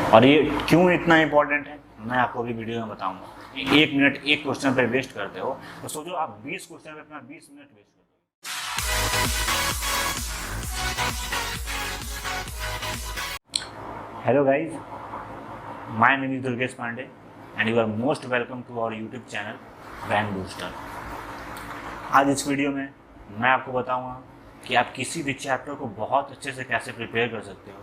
और ये क्यों इतना इंपॉर्टेंट है मैं आपको अभी वीडियो में बताऊंगा। 1 मिनट एक क्वेश्चन पे वेस्ट करते हो तो सोचो आप 20 क्वेश्चन पे अपना 20 मिनट वेस्ट करते हो। Hello guys, my name is Durgesh Pandey and you are most welcome to our YouTube channel brand booster. आज इस वीडियो में मैं आपको बताऊंगा कि आप किसी भी चैप्टर को बहुत अच्छे से कैसे प्रिपेयर कर सकते हो,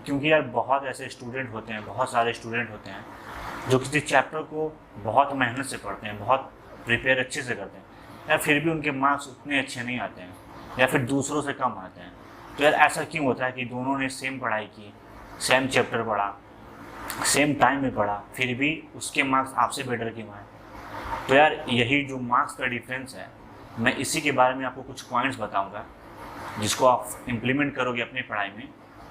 क्योंकि यार बहुत ऐसे स्टूडेंट होते हैं, बहुत सारे स्टूडेंट होते हैं जो किसी चैप्टर को बहुत मेहनत से पढ़ते हैं, बहुत प्रिपेयर अच्छे से करते हैं, या फिर भी उनके मार्क्स उतने अच्छे नहीं आते हैं या फिर दूसरों से कम आते हैं। तो यार ऐसा क्यों होता है कि दोनों ने सेम पढ़ाई की, सेम चैप्टर पढ़ा, सेम टाइम में पढ़ा, फिर भी उसके मार्क्स आपसे बेटर क्यों आए? तो यार यही जो मार्क्स का डिफरेंस है, मैं इसी के बारे में आपको कुछ पॉइंट्स बताऊंगा जिसको आप इम्प्लीमेंट करोगे अपनी पढ़ाई में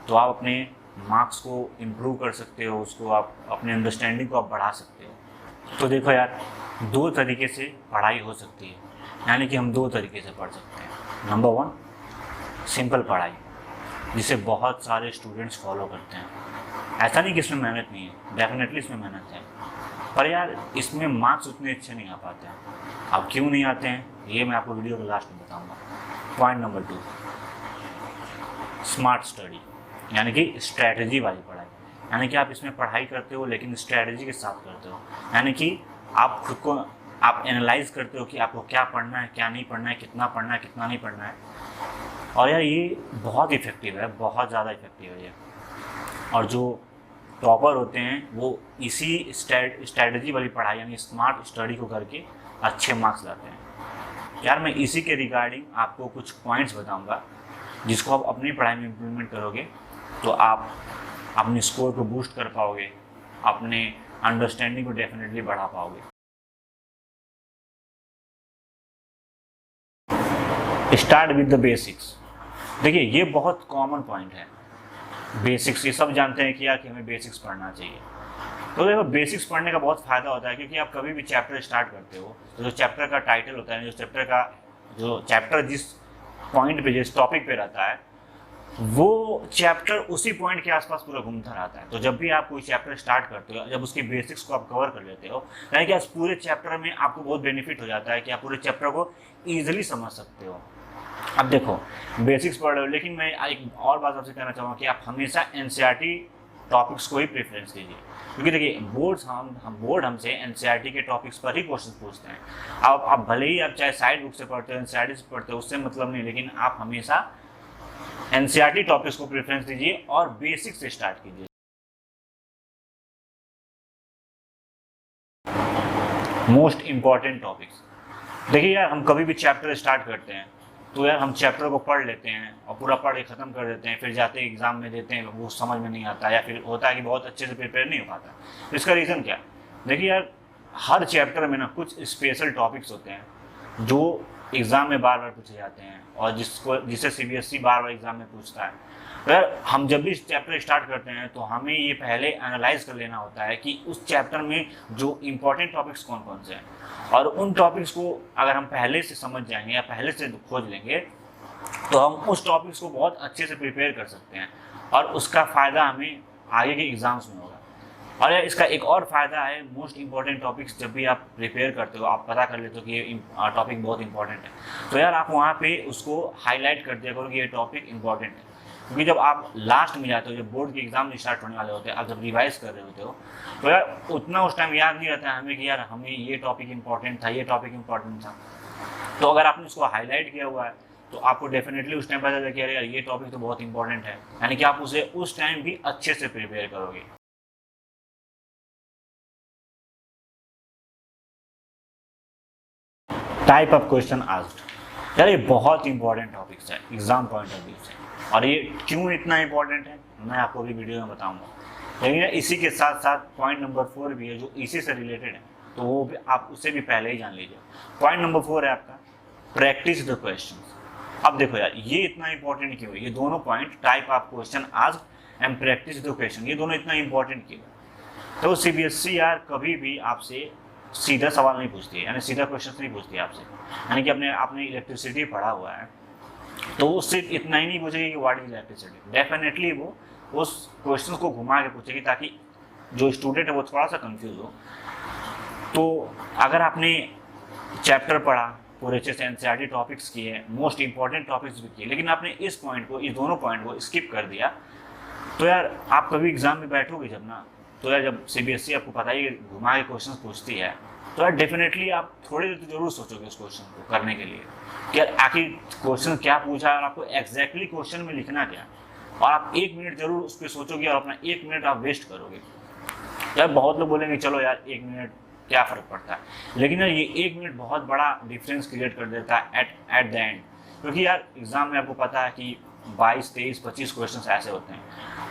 तो आप अपने मार्क्स को इम्प्रूव कर सकते हो, उसको आप अपने अंडरस्टैंडिंग को आप बढ़ा सकते हो। तो देखो यार, 2 तरीके से पढ़ाई हो सकती है, यानी कि हम 2 तरीके से पढ़ सकते हैं। नंबर 1, सिंपल पढ़ाई, जिसे बहुत सारे स्टूडेंट्स फॉलो करते हैं। ऐसा नहीं कि इसमें मेहनत नहीं है, डेफिनेटली इसमें मेहनत है, पर यार इसमें मार्क्स उतने अच्छे नहीं आ पाते हैं। अब क्यों नहीं आते हैं ये मैं आपको वीडियो के लास्ट में बताऊँगा। पॉइंट नंबर 2, स्मार्ट स्टडी, यानी कि स्ट्रैटेजी वाली पढ़ाई। यानी कि आप इसमें पढ़ाई करते हो लेकिन स्ट्रैटेजी के साथ करते हो, यानी कि आप खुद को आप एनालाइज करते हो कि आपको क्या पढ़ना है, क्या नहीं पढ़ना है, कितना पढ़ना है, कितना नहीं पढ़ना है। और यार ये बहुत इफेक्टिव है, बहुत ज़्यादा इफेक्टिव है ये। और जो टॉपर होते हैं वो इसी स्ट्रैटेजी वाली पढ़ाई यानी स्मार्ट स्टडी को करके अच्छे मार्क्स लाते हैं। यार मैं इसी के रिगार्डिंग आपको कुछ पॉइंट्स बताऊँगा जिसको आप अपनी पढ़ाई में इम्प्लीमेंट करोगे तो आप अपने स्कोर को बूस्ट कर पाओगे, अपने अंडरस्टैंडिंग को डेफिनेटली बढ़ा पाओगे। Start with the basics. देखिए ये बहुत कॉमन पॉइंट है, बेसिक्स। ये सब जानते हैं कि यार कि हमें बेसिक्स पढ़ना चाहिए। तो देखो बेसिक्स पढ़ने का बहुत फ़ायदा होता है, क्योंकि आप कभी भी चैप्टर स्टार्ट करते हो तो जो चैप्टर का टाइटल होता है, जो चैप्टर जिस पॉइंट पे, जिस टॉपिक पे रहता है, वो चैप्टर उसी पॉइंट के आसपास पूरा घूमता रहता है। तो जब भी आप कोई चैप्टर स्टार्ट करते हो, जब उसकी बेसिक्स को आप कवर कर लेते हो, यानी कि आज पूरे चैप्टर में आपको बहुत बेनिफिट हो जाता है कि आप पूरे चैप्टर को ईजिली समझ सकते हो। अब देखो बेसिक्स पढ़ रहे हो, लेकिन मैं एक और बात आपसे कहना चाहूँगा कि आप हमेशा एनसीईआरटी टॉपिक्स को ही प्रेफरेंस दीजिए, क्योंकि देखिए बोर्ड हमसे एनसीईआरटी के टॉपिक्स पर ही क्वेश्चन पूछते हैं। आप भले ही आप चाहे साइड बुक से पढ़ते हो, एनसीईआरटी से पढ़ते हो, उससे मतलब नहीं, लेकिन आप हमेशा एनसीईआरटी टॉपिक्स को प्रेफरेंस दीजिए और बेसिक से स्टार्ट कीजिए। Most important topics. देखिए यार, हम कभी भी चैप्टर स्टार्ट करते हैं तो यार हम चैप्टर को पढ़ लेते हैं और पूरा पढ़ के ख़त्म कर देते हैं, फिर जाते हैं एग्जाम में देते हैं, वो समझ में नहीं आता, या फिर होता है कि बहुत अच्छे से प्रिपेयर नहीं हो पाता। इसका रीज़न क्या? देखिए यार, हर चैप्टर में ना कुछ स्पेशल टॉपिक्स होते हैं जो एग्ज़ाम में बार बार पूछे जाते हैं और जिसे सीबीएसई बार बार एग्ज़ाम में पूछता है। तो यार हम जब भी चैप्टर स्टार्ट करते हैं तो हमें ये पहले एनालाइज कर लेना होता है कि उस चैप्टर में जो इम्पोर्टेंट टॉपिक्स कौन कौन से हैं, और उन टॉपिक्स को अगर हम पहले से समझ जाएंगे या पहले से खोज लेंगे तो हम उस टॉपिक्स को बहुत अच्छे से प्रिपेयर कर सकते हैं और उसका फ़ायदा हमें आगे के एग्ज़ाम्स में होगा। और यार इसका एक और फ़ायदा है, मोस्ट इंपॉर्टेंट टॉपिक्स जब भी आप प्रिपेयर करते हो, आप पता कर लेते हो कि ये टॉपिक बहुत इंपॉर्टेंट है, तो यार आप वहाँ पे उसको हाईलाइट कर दिया करो कि ये टॉपिक इंपॉर्टेंट है। क्योंकि जब आप लास्ट में जाते हो, जब बोर्ड के एग्जाम स्टार्ट होने वाले होते हैं, आप जब रिवाइज कर रहे होते हो, तो यार उतना उस टाइम याद नहीं रहता है हमें कि यार हमें ये टॉपिक इंपॉर्टेंट था, ये टॉपिक इंपॉर्टेंट था। तो अगर आपने उसको हाईलाइट किया हुआ है तो आपको डेफिनेटली उस टाइम पता चलेगा कि यार ये टॉपिक तो बहुत इंपॉर्टेंट है, यानी कि आप उसे उस टाइम भी अच्छे से प्रिपेयर करोगे। Type of question asked. यार ये बहुत इंपॉर्टेंट टॉपिक्स है एग्जाम पॉइंट ऑफ व्यू से, और ये क्यों इतना इंपॉर्टेंट है मैं आपको भी वीडियो में बताऊंगा। लेकिन इसी के साथ साथ पॉइंट नंबर 4 भी है जो इसी से रिलेटेड है, तो वो भी आप उससे भी पहले ही जान लीजिए। पॉइंट नंबर 4 है आपका प्रैक्टिस द क्वेश्चंस। अब देखो यार ये इतना इंपॉर्टेंट क्यों है, ये दोनों point, type of question asked and practice the question, ये दोनों इतना इंपॉर्टेंट क्यों है? तो सीबीएसई यार कभी भी आपसे सीधा सवाल नहीं पूछती है, यानी सीधा क्वेश्चन नहीं पूछती है आपसे। यानी कि आपने इलेक्ट्रिसिटी पढ़ा हुआ है तो वो सिर्फ इतना ही नहीं पूछेगी कि व्हाट इज इलेक्ट्रिसिटी, डेफिनेटली वो उस क्वेश्चन को घुमा के पूछेगी ताकि जो स्टूडेंट है वो थोड़ा सा कंफ्यूज हो। तो अगर आपने चैप्टर पढ़ा, पूरे अच्छे से एनसीईआरटी टॉपिक्स किए, मोस्ट इंपॉर्टेंट टॉपिक्स भी किए, लेकिन आपने इस पॉइंट को, इस दोनों पॉइंट को स्किप कर दिया, तो यार आप कभी एग्जाम में बैठोगे जब ना, तो यार जब सीबीएसई आपको पता ही घुमा के क्वेश्चन पूछती है, तो यार डेफिनेटली आप थोड़ी देर तो जरूर सोचोगे उस क्वेश्चन को करने के लिए कि यार आखिर क्वेश्चन क्या पूछा है और आपको एग्जैक्टली क्वेश्चन में लिखना क्या, और आप 1 मिनट जरूर उस पर सोचोगे और अपना 1 मिनट आप वेस्ट करोगे। यार बहुत लोग बोलेंगे चलो यार 1 मिनट क्या फ़र्क पड़ता है, लेकिन यार ये 1 मिनट बहुत बड़ा डिफरेंस क्रिएट कर देता है एट द एंड। क्योंकि यार एग्ज़ाम में आपको पता है कि 22, 23, 25 क्वेश्चन ऐसे होते हैं,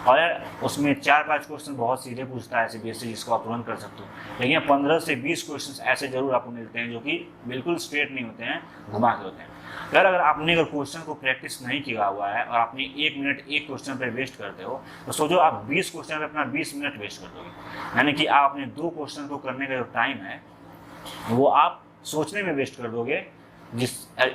और यार उसमें 4-5 क्वेश्चन बहुत सीधे पूछता है सीबीएसई, जिसको आप तुरंत कर सकते हो, लेकिन 15 से 20 क्वेश्चन ऐसे जरूर आपको मिलते हैं जो कि बिल्कुल स्ट्रेट नहीं होते हैं, घुमा के होते हैं। यार अगर आपने क्वेश्चन को प्रैक्टिस नहीं किया हुआ है और आपने 1 मिनट एक क्वेश्चन पर वेस्ट करते हो, तो सोचो आप 20 क्वेश्चन पर अपना 20 मिनट वेस्ट कर दोगे, यानी कि आप अपने 2 क्वेश्चन को करने का जो टाइम है वो आप सोचने में वेस्ट कर दोगे,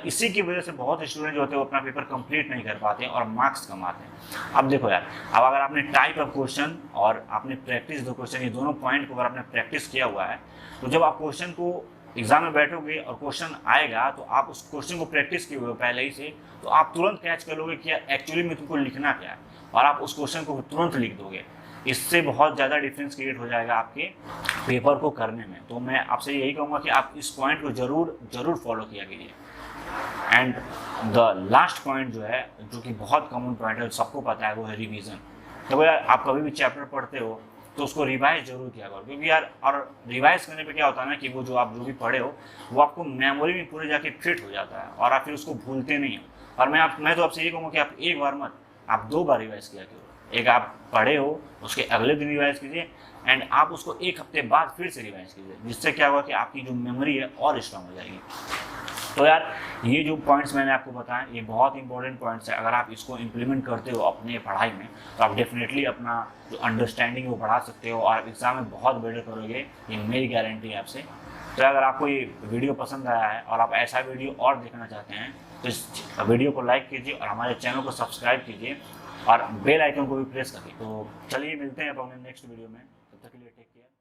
इसी की वजह से बहुत स्टूडेंट जो होते हैं वो अपना पेपर कंप्लीट नहीं कर पाते हैं और मार्क्स कम आते हैं। अब देखो यार, अब अगर आपने टाइप ऑफ क्वेश्चन और आपने प्रैक्टिस 2 क्वेश्चन, ये दोनों पॉइंट को अगर आपने प्रैक्टिस किया हुआ है, तो जब आप क्वेश्चन को एग्जाम में बैठोगे और क्वेश्चन आएगा तो आप उस क्वेश्चन को प्रैक्टिस किए हुए पहले ही से, तो आप तुरंत कैच कर लोगे कि एक्चुअली में तुमको लिखना क्या है, और आप उस क्वेश्चन को तुरंत लिख दोगे। इससे बहुत ज़्यादा डिफरेंस क्रिएट हो जाएगा आपके पेपर को करने में। तो मैं आपसे यही कहूँगा कि आप इस पॉइंट को जरूर फॉलो किया कीजिए। एंड द लास्ट पॉइंट जो है, जो कि बहुत कॉमन पॉइंट है, सबको पता है, वो है रिवीजन। तो यार आप कभी भी चैप्टर पढ़ते हो तो उसको रिवाइज जरूर किया करो, क्योंकि यार और रिवाइज करने पे क्या होता है ना कि वो जो आप जो भी पढ़े हो वो आपको मेमोरी में पूरे जाके फिट हो जाता है और आप फिर उसको भूलते नहीं हो। और मैं तो आपसे ये कहूँगा कि आप 1 बार मत, आप 2 बार रिवाइज किया करो। एक आप पढ़े हो उसके अगले दिन रिवाइज कीजिए, एंड आप उसको 1 हफ्ते बाद फिर से रिवाइज कीजिए, जिससे क्या होगा कि आपकी जो मेमोरी है और स्ट्रांग हो जाएगी। तो यार ये जो पॉइंट्स मैंने आपको बताया, ये बहुत इंपॉर्टेंट पॉइंट्स है। अगर आप इसको इम्प्लीमेंट करते हो अपने पढ़ाई में, तो आप डेफिनेटली अपना जो अंडरस्टैंडिंग वो बढ़ा सकते हो और एग्ज़ाम में बहुत बेटर करोगे, ये मेरी गारंटी है आपसे। तो अगर आपको ये वीडियो पसंद आया है और आप ऐसा वीडियो और देखना चाहते हैं, तो इस वीडियो को लाइक कीजिए और हमारे चैनल को सब्सक्राइब कीजिए और बेल आइकन को भी प्रेस करिए। तो चलिए मिलते हैं अपने नेक्स्ट वीडियो में, तब तक के लिए टेक केयर।